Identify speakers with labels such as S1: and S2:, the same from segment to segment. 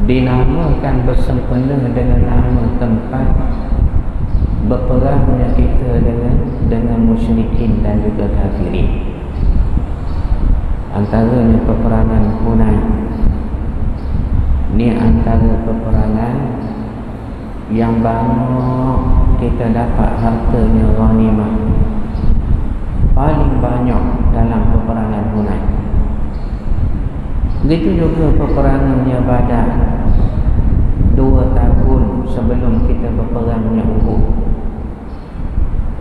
S1: dinamakan bersempena dengan nama tempat berperangnya kita dengan musyrikin dan juga kafirin. Antaranya peperangan Hunain. Ni antara peperangan yang banyak kita dapat hartanya ghanimah, paling banyak dalam peperangan Hunain. Begitu juga peperangannya Badar 2 tahun sebelum kita berperangnya Uhud.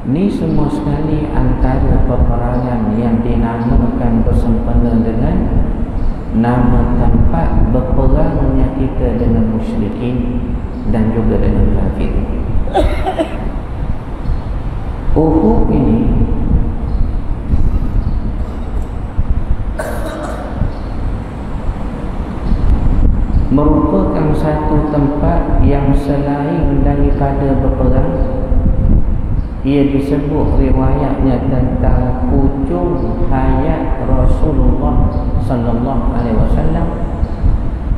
S1: Ni semua sekali antara peperangan yang dinamakan bersempena dengan nama tempat berperangnya kita dengan musyrikin dan juga dengan kafir. Uhud ini merupakan satu tempat yang selain daripada berperang, ia disebut riwayatnya tentang hujung hayat Rasulullah sallallahu alaihi wasallam,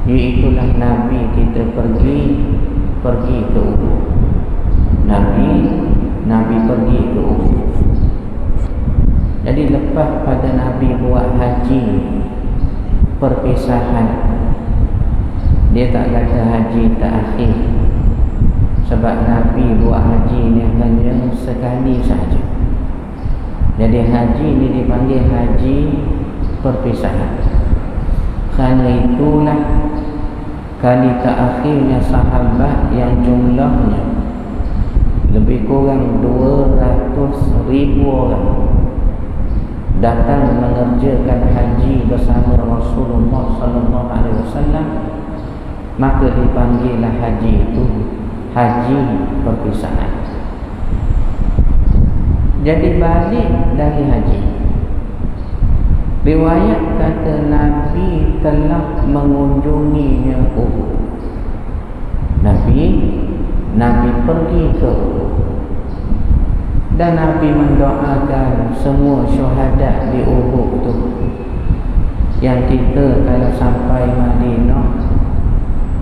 S1: iaitulah Nabi kita pergi ke Uhud. Nabi pergi ke Uhud. Jadi lepas pada Nabi buat haji perpisahan, dia tak kata haji terakhir, sebab Nabi buat haji ni hanya sekali saja. Jadi haji ni dipanggil haji perpisahan. Kerana itulah kali terakhirnya sahabat yang jumlahnya lebih kurang 200,000 orang datang mengerjakan haji bersama Rasulullah sallallahu alaihi wasallam, maka dipanggillah haji itu haji perpisahan. Jadi balik dari haji, riwayat kata Nabi telah mengunjunginya Uhud. Nabi pergi ke Uhud dan Nabi mendoakan semua syuhada di Uhud tu, yang kita kalau sampai Madinah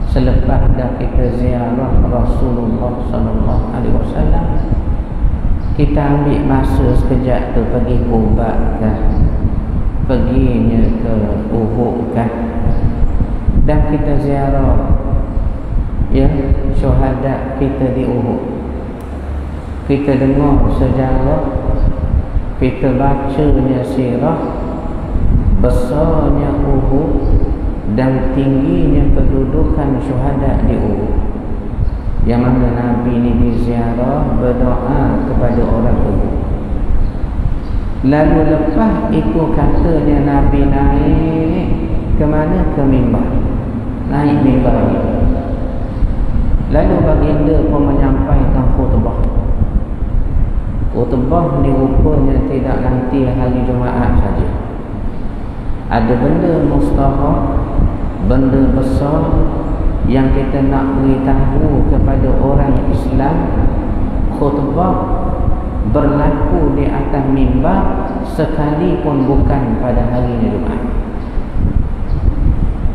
S1: selepas dah kita ziarah Rasulullah sallallahu alaihi wasallam, kita ambil masa sekejap tu pergi Quba kah, perginya ke Uhud kah, dan kita ziarah ya syuhada kita di Uhud. Kita dengar sejarah, kita bacanya sirah, besarnya Uhud dan tingginya kedudukan syuhada di Uhud, yang mana Nabi ini diziarah berdoa kepada orang Uhud. Lalu lepas itu katanya Nabi naik ke mana? Ke mimbar. Naik mimbar ini. Lalu baginda pun menyampaikan khutbah. Khutbah ni rupanya tidak nanti hari Jumaat saja. Ada benda mustahak, benda besar yang kita nak beritahu kepada orang Islam. Khutbah berlaku di atas mimbar sekalipun bukan pada hari Jumaat.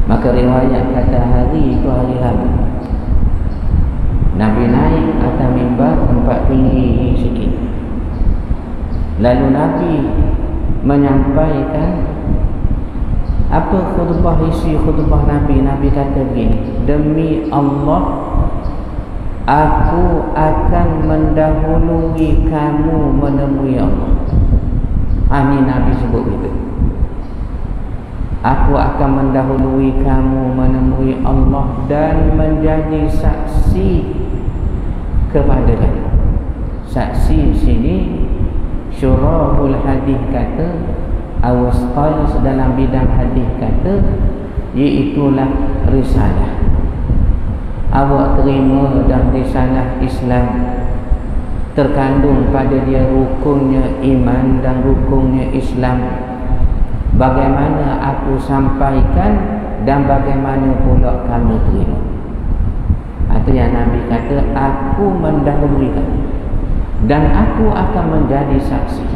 S1: Maka riwayat kata hari itu hari Rabu. Nabi naik atas mimbar, tempat tinggi sikit. Lalu Nabi menyampaikan apa khutbah, isi khutbah Nabi. Nabi kata begini, demi Allah, aku akan mendahului kamu menemui Allah. Ini Nabi sebut begitu. Aku akan mendahului kamu menemui Allah dan menjadi saksi kepada kamu. Saksi sini syurahul hadis kata, awasqais dalam bidang hadis kata, iaitulah risalah. Awak terima dan risalah Islam terkandung pada dia rukunnya iman dan rukunnya Islam. Bagaimana aku sampaikan dan bagaimana pula kamu terima. Itu yang Nabi kata, aku mendahului kamu dan aku akan menjadi saksi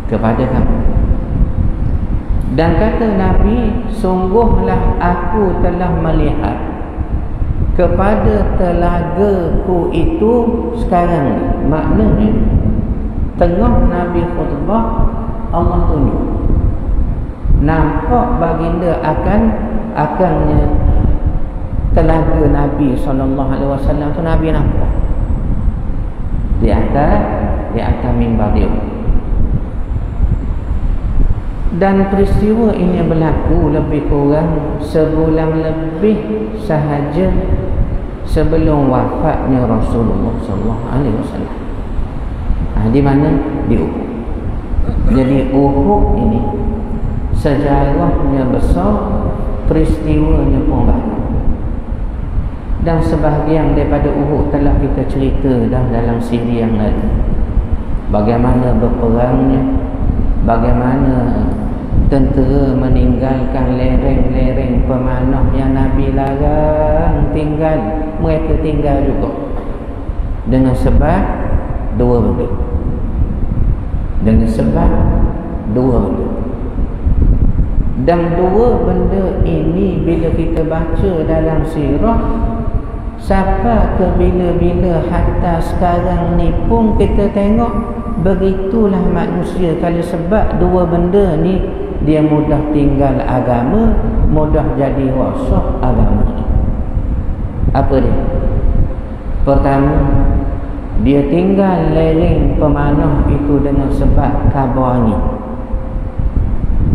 S1: kepada kamu. Dan kata Nabi, sungguhlah aku telah melihat kepada telagaku itu sekarang ni. Maknanya tengah Nabi khutbah, Allah tunjuk nampak baginda akannya telaga Nabi SAW tu. Nabi nampak di atas mimbar dia. Dan peristiwa ini berlaku lebih kurang sebulan lebih sahaja sebelum wafatnya Rasulullah SAW. Di mana? Di Uhud. Jadi Uhud ini sejarahnya besar, peristiwanya pun banyak. Dan sebahagian daripada Uhud telah kita cerita dah dalam siri yang lalu. Bagaimana berperangnya, bagaimana tentera meninggalkan lereng-lereng pemanah yang Nabi larang tinggal. Mereka tinggal juga dengan sebab dua benda. Dan dua benda ini bila kita baca dalam sirah, sampai ke bila-bila hatta sekarang ni pun kita tengok begitulah manusia. Kalau sebab dua benda ni, dia mudah tinggal agama, mudah jadi rosak agama. Apa dia? Pertama, dia tinggal lereng pemanah itu dengan sebab khabar angin.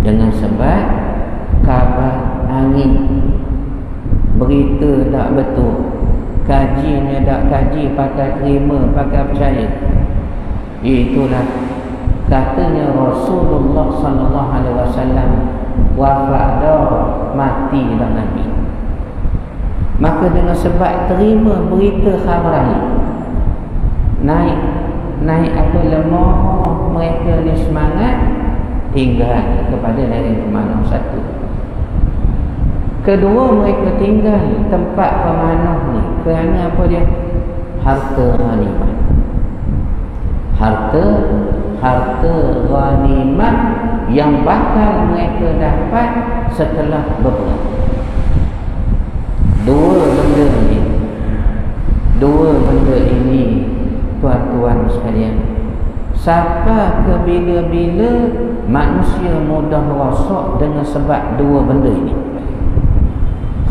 S1: Dengan sebab khabar angin. Berita tak betul, kajinya tak kaji, pakai terima, pakai percaya. Itulah katanya Rasulullah SAW wafat dah, mati dah Nabi. Maka dengan sebab terima berita khabar angin, naik apa lemah mereka ni semangat, tinggal kepada lereng pemanah satu. Kedua, mereka tinggal tempat pemanah ni kerana apa dia? Harta ghanimah. Harta ghanimah yang bakal mereka dapat setelah berperang. Dua benda ini tuan-tuan sekalian, sampai ke bila-bila manusia mudah rosak dengan sebab dua benda ini.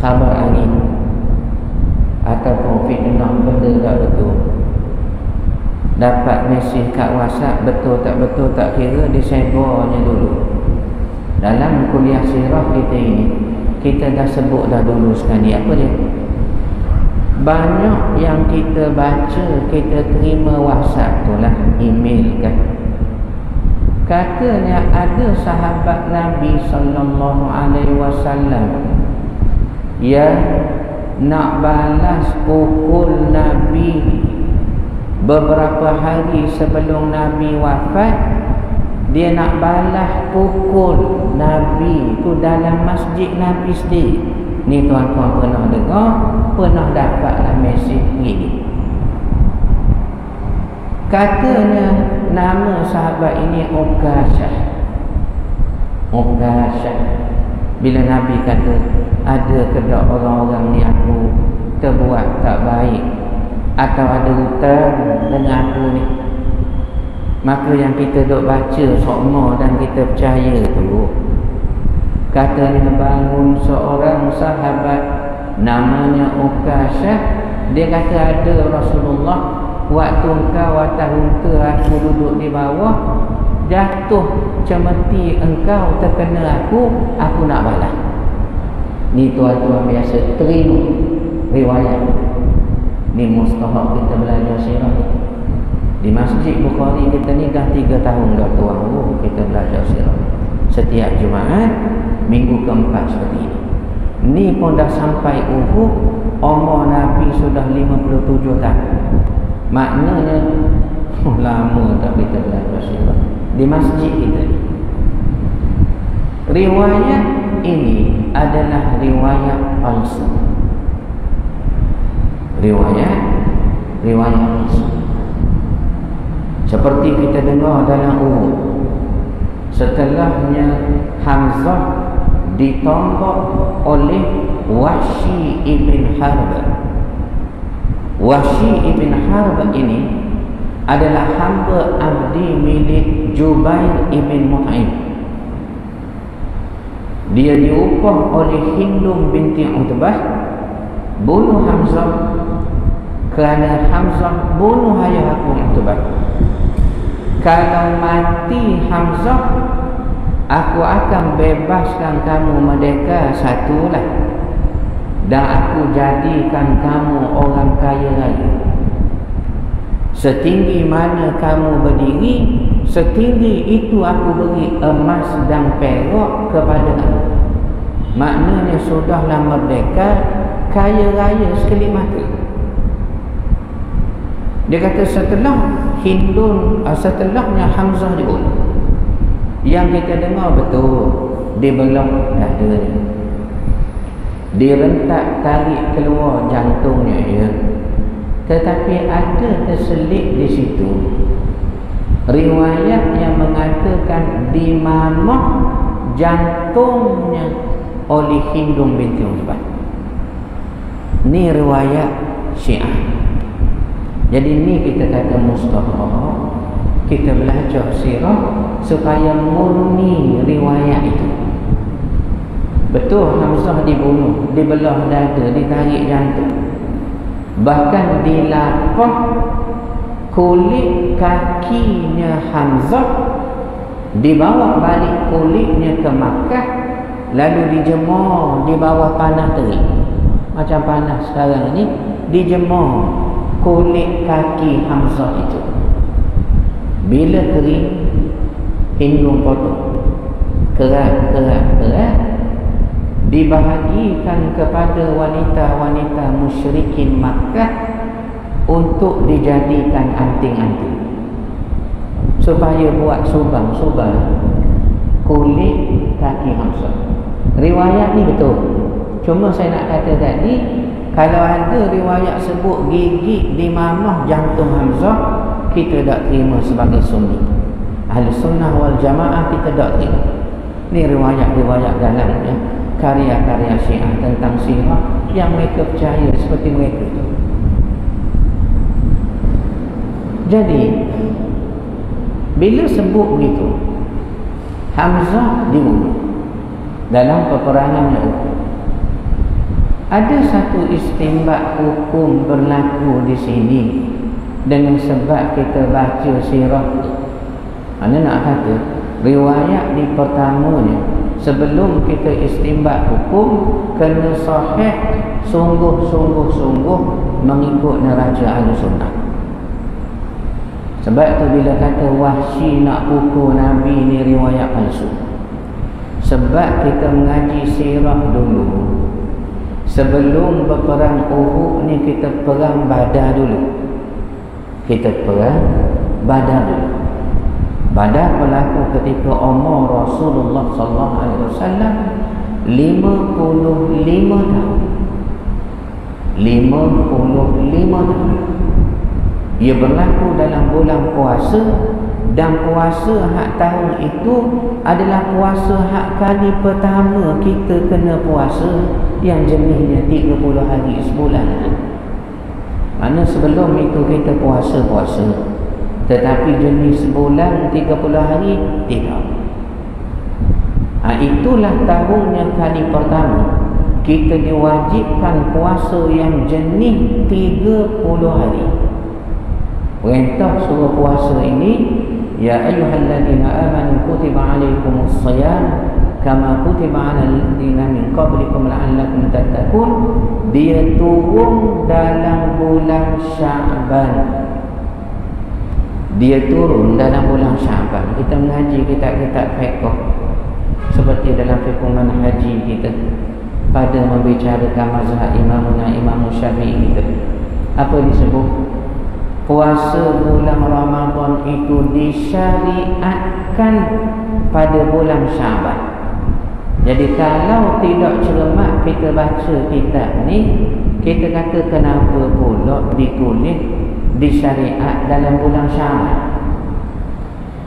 S1: Khabar angin ataupun fitnah benda tak betul. Dapat mesej kat WhatsApp, betul tak betul tak kira, disebarnya dulu. Dalam kuliah sirah kita ini, kita dah sebut dah dulu sekali. Apa dia? Banyak yang kita baca, kita terima WhatsApp tu lah, email kan. Katanya ada sahabat Nabi SAW yang nak balas pukul Nabi beberapa hari sebelum Nabi wafat. Dia nak balas pukul Nabi tu dalam masjid Nabi sendiri. Ni tuan-tuan pernah dengar, pernah dapatlah mesej begini. Katanya nama sahabat ini Uqashah. Bila Nabi kata, ada kedak orang-orang ni aku terbuat tak baik atau ada hutang dengan aku ni, maka yang kita duk baca sokmo dan kita percaya tu, katanya bangun seorang sahabat namanya Uqashah. Dia kata ada Rasulullah, waktu engkau atas unta aku duduk di bawah, jatuh cemeti engkau terkena aku nak balas. Ni tuan-tuan biasa terima riwayat. Ni mustahak kita belajar sirah di Masjid Bukhari kita ni dah 3 tahun dah tuan kita belajar sirah. Setiap Jumaat, minggu keempat seperti ini. Ni pun dah sampai Uhud, umur Nabi sudah 57 tahun. Maknanya lama tak kita belajar sirah di masjid kita. Riwayat ini adalah riwayat palsu. Riwayat palsu. Seperti kita dengar dalam Uhud, setelahnya Hamzah ditombak oleh Wahsy ibn Harb. Wahsy ibn Harb ini adalah hamba abdi milik Jubair ibn Mut'im. Dia diupah oleh Hindum binti Utbah bunuh Hamzah, kerana Hamzah bunuh ayah aku Utbah. Kalau mati Hamzah, aku akan bebaskan kamu merdeka satulah, dan aku jadikan kamu orang kaya raya. Setinggi mana kamu berdiri, setinggi itu aku beri emas dan perak kepada kamu. Maknanya sudahlah merdeka, kaya raya sekelip mata. Dia kata setelahnya Hamzah dibunuh, yang kita dengar betul, dibelah dadanya, direntak tarik keluar jantungnya, ya. Tetapi ada terselit di situ riwayat yang mengatakan dimamah jantungnya oleh Hindum binti Utbah. Ini riwayat Syiah. Jadi ni kita kata mustahab, kita belajar sirah supaya murni riwayat itu. Betul Hamzah dibunuh, dibelah dada, ditarik jantung, bahkan dilapah kulit kakinya Hamzah, dibawa balik kulitnya ke Makkah, lalu dijemur di bawah panas terik. Macam panas sekarang ni, dijemur kulit kaki Hamzah itu. Bila kering, Hindum potong kerat, dibahagikan kepada wanita-wanita musyrikin Makkah untuk dijadikan anting-anting, supaya buat subang-subang kulit kaki Hamzah. Riwayat ni betul. Cuma saya nak kata tadi, kalau ada riwayat sebut gigit di mamah jantung Hamzah, kita tak terima sebagai sunni. Ahli sunnah wal jamaah kita tak terima. Ni riwayat-riwayat dalam, ya, karya-karya Syiah tentang sirah yang mereka percaya seperti mereka itu. Jadi bila sebut begitu, Hamzah dibunuh dalam peperangan Uhud, ada satu istinbat hukum berlaku di sini dengan sebab kita baca sirah. Mana nak kata riwayat di pertamanya, sebelum kita istinbat hukum, kena sahih sungguh-sungguh mengikut neraca Ahlussunnah. Sebab tu bila kata Wahsy nak pukul Nabi ni riwayat palsu. Sebab kita mengaji sirah dulu, sebelum berperang Uhud ni kita perang Badar dulu. Kita perang Badar dulu. Badar berlaku ketika umur Rasulullah sallallahu alaihi wasallam 55 tahun. 55 tahun. Ia berlaku dalam bulan puasa, dan puasa hak tahun itu adalah puasa hak kali pertama kita kena puasa yang jenisnya 30 hari sebulan. Mana sebelum itu kita puasa-puasa, tetapi jenis sebulan 30 hari tidak. Itulah tahun yang kali pertama kita diwajibkan puasa yang jenis 30 hari. Perintah suruh puasa ini, ya ayyuhalladzina amanu kutiba alaikumus shiyam kama kutiba alal ladzina min qablikum la'allakum tattaqun. Dia turun dalam bulan Sya'ban. Dia turun dalam bulan Sya'ban. Kita mengaji kitab-kitab fiqh seperti dalam fiqh manhaji kita pada membicarakan mazhab Imam Syafi'i kita. Apa disebut? Puasa bulan Ramadan itu disyariatkan pada bulan Sya'ban. Jadi kalau tidak cermat kita baca kitab ni, kita kata kenapa pula ditulis disyariat dalam bulan Sya'ban.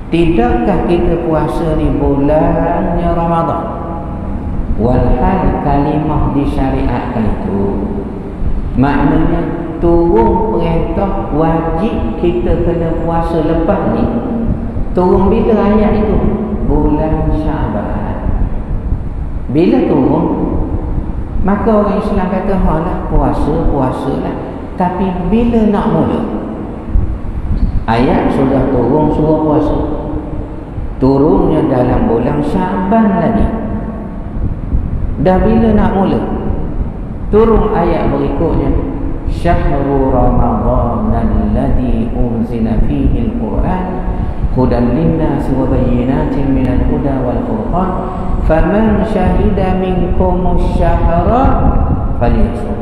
S1: Tidakkah kita puasa di bulannya Ramadan? Walhal kalimah disyariatkan itu, maknanya turun perintah wajib kita kena puasa lepas ni. Turun bila ayat itu? Bulan Syaban. Bila turun, maka orang Islam kata, halah puasalah. Tapi bila nak mula? Ayat sudah turun suruh puasa. Turunnya dalam bulan Syaban lagi. Dah bila nak mula? Turun ayat berikutnya, Syahrul Ramadan alladhi unzila fihi al-Quran hudan lin-nasi wa bayyinatin minal huda wal furqan faman syahida minkumus syahra falyasum.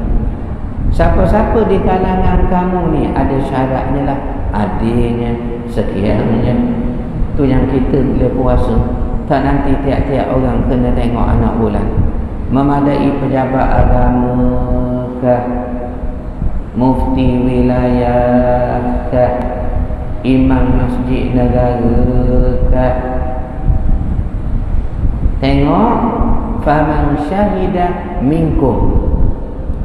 S1: Siapa-siapa di kalangan kamu ni ada syaratnya lah, adilnya, sekiannya, tu yang kita boleh puasa. Tak nanti tiap-tiap orang kena tengok anak bulan. Memadai pejabat agama kah, mufti wilayah kah, imam masjid negara kah. Tengok, faman syahida minkum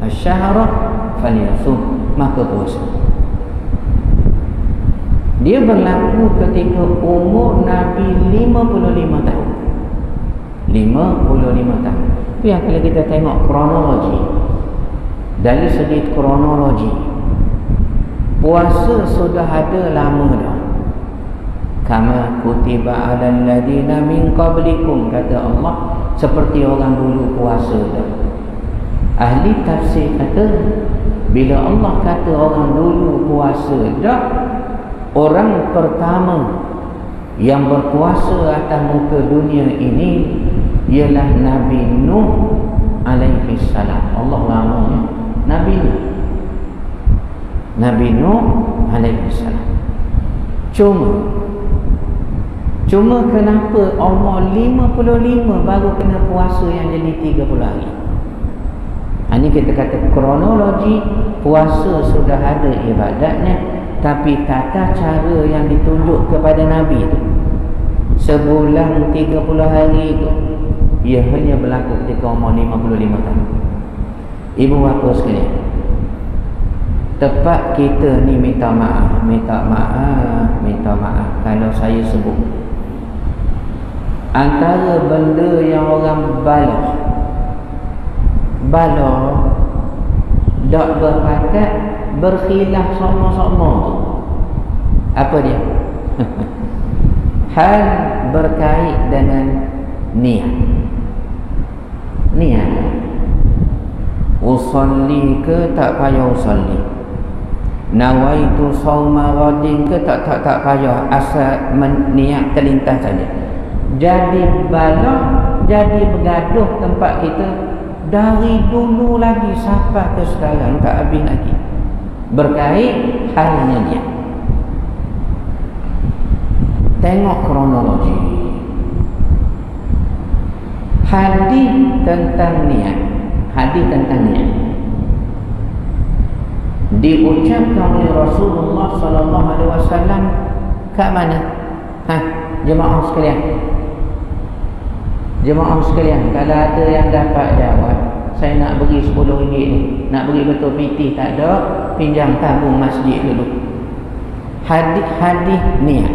S1: asyhara falyasum, maka puasa. Dia berlaku ketika umur Nabi 55 tahun. 55 tahun. Itu yang kalau kita tengok kronologi, dari segi kronologi, puasa sudah ada lama dah. Kama kutiba 'alal ladina min qablikum, kata Allah, seperti orang dulu puasa dah. Ahli tafsir kata, bila Allah kata orang dulu puasa dah, orang pertama yang berpuasa atas muka dunia ini ialah Nabi Nuh alaihi salam. Allah namanya Nabi Nuh. Nabi Nuh alaihi salam. Cuma kenapa umur 55 baru kena puasa yang jadi 30 hari? Ini kita kata kronologi, puasa sudah ada ibadatnya, tapi tata cara yang ditunjuk kepada Nabi itu, sebulan 30 hari itu, ia hanya berlaku ketika umur 55 tahun. Ibu bapa sekalian, tepat kita ni minta maaf kalau saya sebut antara benda yang orang balah dak berpakat berkhilaf sama-sama tu, apa dia? Hal berkait dengan niat. Usalli ke tak payah usalli, nawaitu sauma ghadin ke tak payah, asal niat terlintas saja. Jadi balah, jadi bergaduh tempat kita dari dulu lagi sampai ke sekarang, tak habis lagi, berkait halnya dia. Tengok kronologi hadis tentang niat. Diucapkan oleh Rasulullah sallallahu alaihi wasallam kat mana? Jemaah sekalian, kalau ada yang dapat jawab, saya nak bagi RM10 ni, nak bagi betul PT tak ada, pinjam tabung masjid dulu. Hadis niat.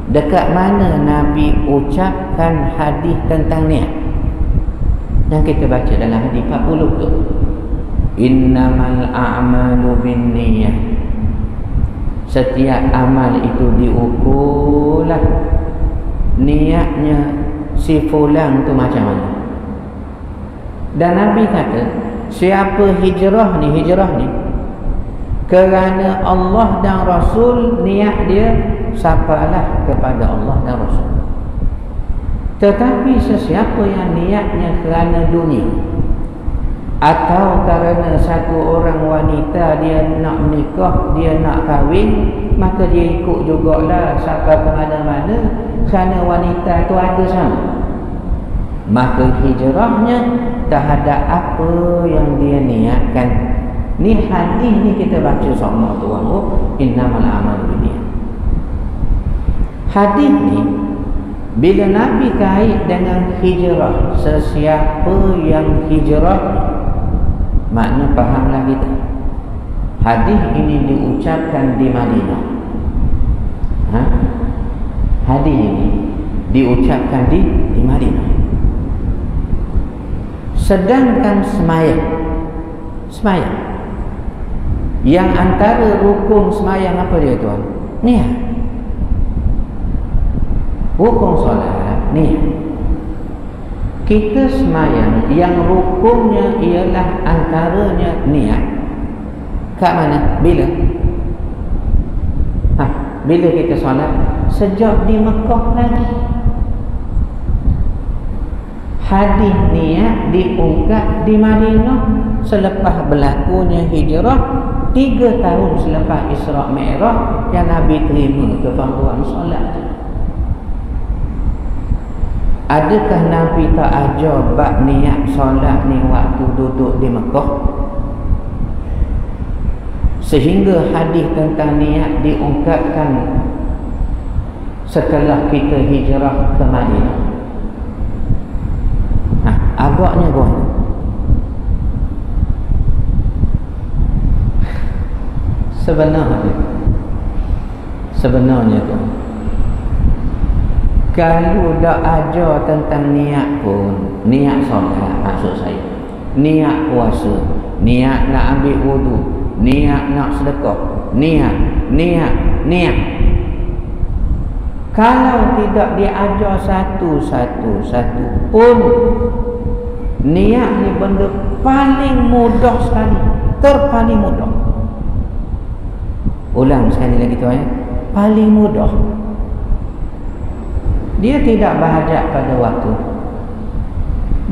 S1: Dekat mana Nabi ucapkan hadis tentang niat? Yang kita baca dalam hadis 40 tu, innamal a'malu binniyah, setiap amal itu diukurlah niatnya si fulan tu macam mana. Dan Nabi kata, siapa hijrah ni kerana Allah dan Rasul, niat dia sapalah kepada Allah dan Rasul. Tetapi sesiapa yang niatnya kerana dunia, atau kerana satu orang wanita dia nak menikah, dia nak kahwin, maka dia ikut jugalah sampai ke mana-mana kerana wanita itu ada sama, maka hijrahnya terhadap apa yang dia niatkan. Ni hadis ni kita baca sama tu, innamal a'malu binniyat. Hadis ni bila Nabi kait dengan hijrah, sesiapa yang hijrah, makna fahamlah kita. Hadis ini diucapkan di Madinah. Hadis ini diucapkan di Madinah. Sedangkan semayang yang antara rukun semayang apa dia tuan? Niat. Rukun solat niat. Kita semayang yang rukunnya ialah antaranya niat. Kat mana? Bila? Bila kita solat? Sejak di Mekah lagi. Hadis niat diungkap di Madinah selepas berlakunya hijrah 3 tahun selepas Isra' Mi'raj yang Nabi terima kefarduan solat. Adakah Nabi tak ajar bab niat solat ni waktu duduk di Mekah? Sehingga hadis tentang niat diungkapkan setelah kita hijrah ke Madinah. Agaknya gua sebenarnya tu kalau dah ajar tentang niat pun, niat solat maksud saya, niat puasa, niat nak ambil wudu, niat nak sedekah, niat. Kalau tidak diajar satu-satu pun, niat ni benda paling mudah sekali, terpaling mudah. Ulang sekali lagi tuan, paling mudah. Dia tidak berhajat pada waktu.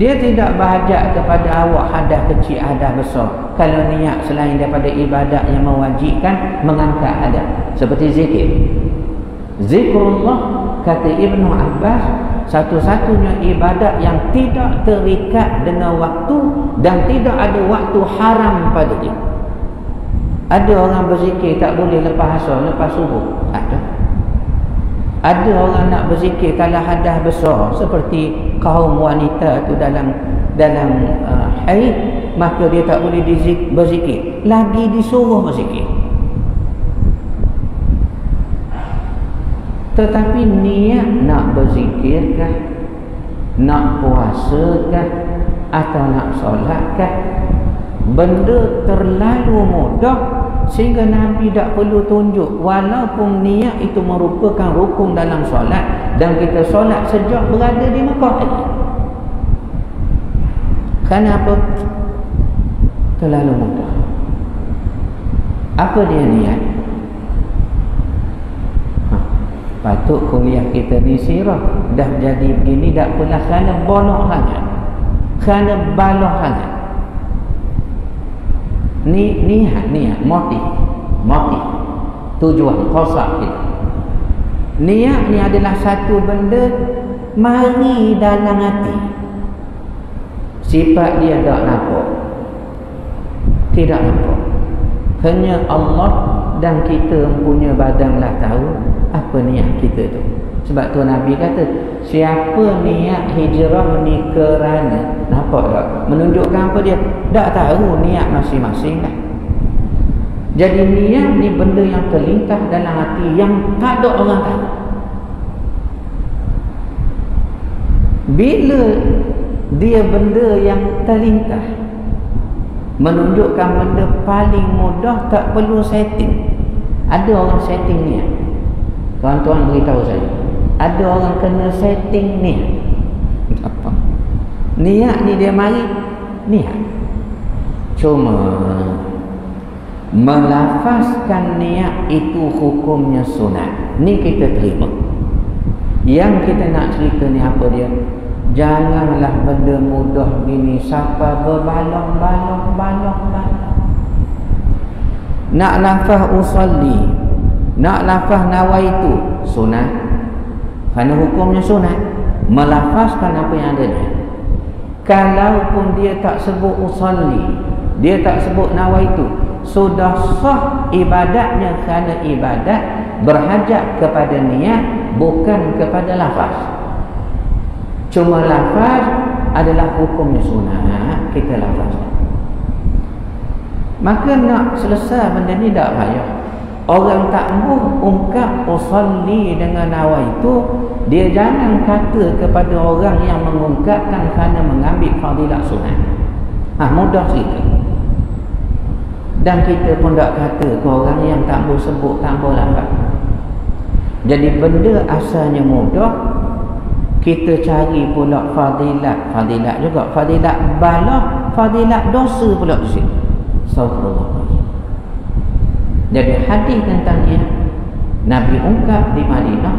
S1: Dia tidak berhajat kepada awak hadas kecil, hadas besar. Kalau niat selain daripada ibadat yang mewajibkan mengangkat hadas, seperti zikir. Zikrullah, kata Ibnu Abbas, satu-satunya ibadat yang tidak terikat dengan waktu dan tidak ada waktu haram pada dia. Ada orang berzikir tak boleh lepas asar, lepas subuh. Ada orang nak berzikir kalau hadas besar, seperti kaum wanita tu dalam haid, maka dia tak boleh berzikir, lagi disuruh berzikir. Tetapi niat nak berzikirkah, nak puasakah, atau nak solatkah, benda terlalu mudah sehingga Nabi tak perlu tunjuk. Walaupun niat itu merupakan rukun dalam solat dan kita solat sejak berada di Mekah lagi. Kenapa? Terlalu mudah. Apa dia niat? Patut kuliah kita ni sirah dah jadi begini, tak pernah kerana bolok sangat, kerana balok sangat. Niat, motif, tujuan, qasad kita. Niat ni adalah satu benda mari dalam hati. Sifat dia tak nampak, tidak nampak. Hanya Allah dan kita punya badanlah tahu apa niat kita tu. Sebab tu Nabi kata, siapa niat hijrah ni kerana, nampak tak? Menunjukkan apa dia? Tak tahu niat masing-masing kan? Jadi niat ni benda yang terlintas dalam hati yang tak ada orang tahu. Bila dia benda yang terlintas, menunjukkan benda paling mudah, tak perlu setting. Ada orang setting niat. Tuan-tuan beritahu saya, ada orang kena setting niat. Apa? Niat ni dia mari niat. Cuma melafazkan niat itu hukumnya sunat. Ni kita terima. Yang kita nak cerita ni apa dia? Janganlah benda mudah gini siapa berbalong-balong. Nak lafaz usalli, nak lafaz nawaitu, sunat. Kerana hukumnya sunat. Melafazkan apa yang ada dia. Kalaupun dia tak sebut usalli, dia tak sebut nawaitu, sudah sah ibadatnya kerana ibadat berhajat kepada niat bukan kepada lafaz. Cuma lafaz adalah hukumnya sunat, kita lafazkan. Maka nak selesai benda ni tak payah. Orang tak mahu ungkap usalli dengan nawaitu, dia jangan kata kepada orang yang mengungkapkan kerana mengambil fadilat sunat. Mudah sikit. Dan kita pun tak kata ke orang yang tak mahu sebut, tak mahu lafaz. Jadi benda asalnya mudah. Kita cari pula fadilat juga, fadilat balah, fadilat dosa pula di sini. Astagfirullah. Jadi hadis tentang ia Nabi ungkap di Madinah.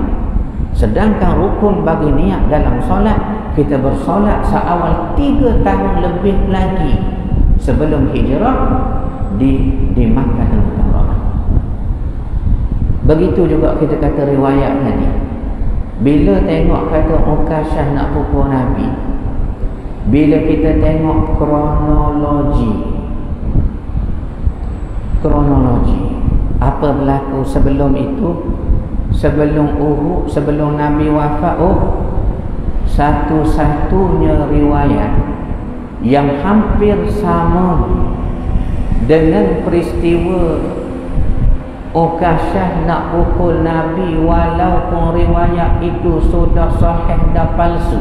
S1: Sedangkan rukun bagi niat dalam solat, kita bersolat seawal 3 tahun lebih lagi sebelum hijrah di Makkah Al-Mukarramah. Begitu juga kita kata riwayat tadi. Bila tengok kata Ukasyah nak pukul Nabi, bila kita tengok kronologi apa berlaku sebelum itu, sebelum Uhud, sebelum Nabi wafat, satu-satunya riwayat yang hampir sama dengan peristiwa Ukasyah nak pukul Nabi, walaupun riwayat itu sudah sahih dan palsu,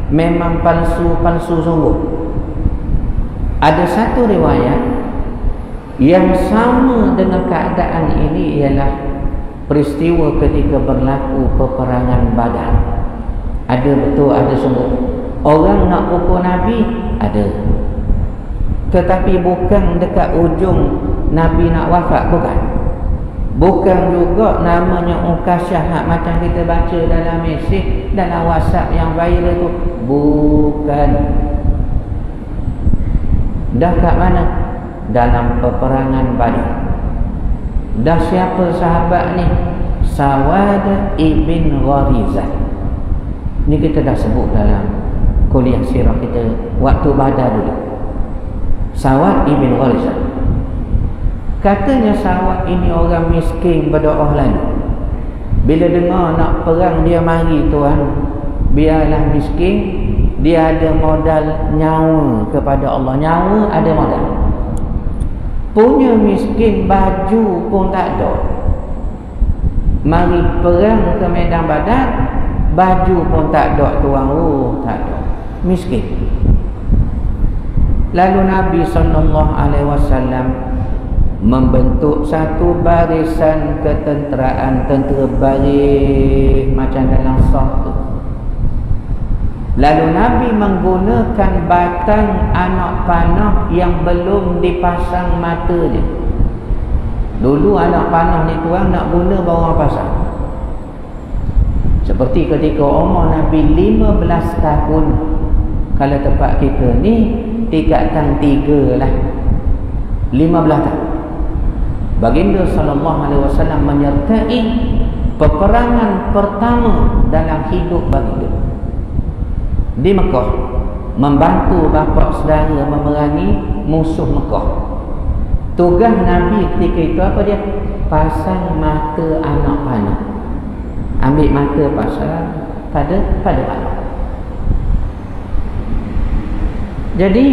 S1: memang palsu sungguh. Ada satu riwayat yang sama dengan keadaan ini, ialah peristiwa ketika berlaku peperangan Badar. Ada betul, ada sungguh. Orang nak pukul Nabi, ada. Tetapi bukan dekat ujung Nabi nak wafat, bukan. Bukan juga namanya Ukasyah macam kita baca dalam mesej, dalam WhatsApp yang viral tu. Bukan. Dah kat mana? Dalam peperangan Badar. Dah siapa sahabat ni? Sawad ibn Gharizah. Ni kita dah sebut dalam kuliah sirah kita waktu Badar dulu. Sawad ibn Gharizah. Katanya Sawad ini orang miskin berdoa lalu. Bila dengar nak perang, dia mari, Tuhan, biarlah miskin, dia ada modal nyawa kepada Allah. Nyawa ada modal. Punya miskin, baju pun tak ada. Mari perang ke medan Badar, baju pun tak ada, Tuhan. Tak ada. Miskin. Lalu Nabi SAW membentuk satu barisan ketenteraan, tentera baris macam dalam saf tu. Lalu Nabi menggunakan batang anak panah yang belum dipasang mata dia. Dulu anak panah ni tuan nak guna baru pasang. Seperti ketika umur Nabi 15 tahun, kalau tempat kita ni tingkatan 3 lah, 15 tahun. Baginda SAW menyertai peperangan pertama dalam hidup baginda di Mekah, membantu bapa saudara memerangi musuh Mekah. Tugas Nabi ketika itu apa dia? Pasang mata anak panah. Ambil mata pasang pada panah. Jadi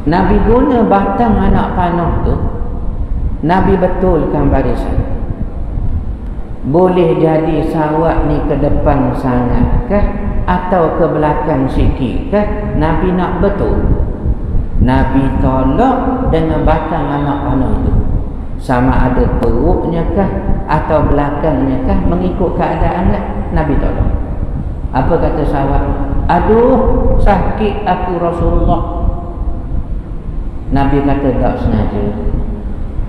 S1: Nabi guna batang anak panah tu, Nabi betulkan barisan. Boleh jadi Sawad ni ke depan sangat kah atau ke belakang sikit kah? Nabi nak betul. Nabi tolak dengan batang anak panah itu. Sama ada perutnya kah atau belakangnya kah, mengikut keadaan lah. Nabi tolak. Apa kata Sawad? Aduh, sakit aku Rasulullah. Nabi kata tak sengaja.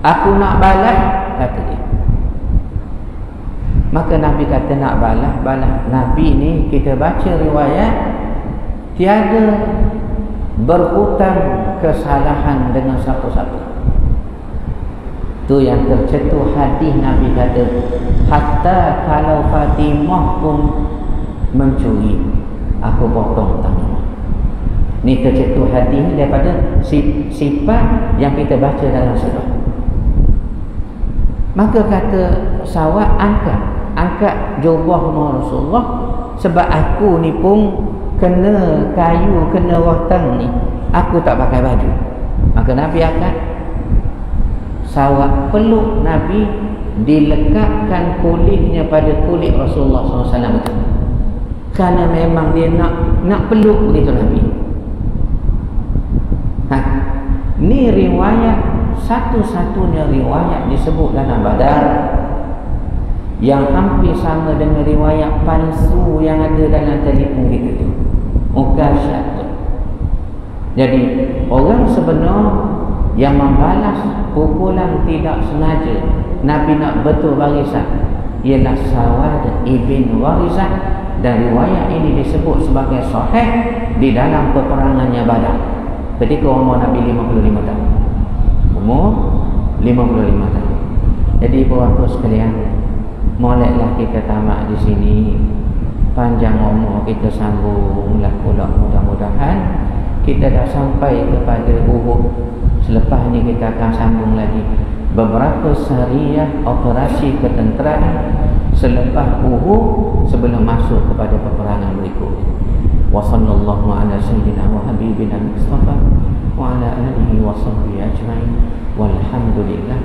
S1: Aku nak balas, kata dia. Maka Nabi kata nak balas. Nabi ni kita baca riwayat, tiada berhutang kesalahan dengan siapa-siapa. Tu yang tercetus hadis Nabi kata, hatta kalau Fatimah pun mencuri, aku potong tangan. Ni tercetus hadis daripada sifat yang kita baca dalam surah. Maka kata Sawad, angkat jubah Rasulullah sebab aku ni pun kena kayu, kena rotan ni, aku tak pakai baju. Maka Nabi angkat sawak peluk Nabi, dilekatkan kulitnya pada kulit Rasulullah SAW itu. Kerana memang dia nak peluk begitu Nabi. Ni riwayat, satu-satunya riwayat disebut dalam Badar yang hampir sama dengan riwayat palsu yang ada dalam telefon kita tu, Mukasyat tu. Jadi orang sebenar yang membalas pukulan tidak sengaja Nabi nak betul barisan ialah Sawad ibn Warizah, dan riwayat ini disebut sebagai sahih di dalam peperangannya Badar ketika umur Nabi 55 tahun. Umur 55 tahun. Jadi puan-puan sekalian, moleklah kita tamat di sini, panjang umur kita sambunglah pula, mudah-mudahan kita dah sampai kepada Uhud. Selepas ni kita akan sambung lagi beberapa syariah operasi ketenteraan selepas Uhud sebelum masuk kepada peperangan berikut. Wa sallallahu ala sayyidina wa habibina Mustafa wa ala alihi wa sahbihi ajma'in walhamdulillah.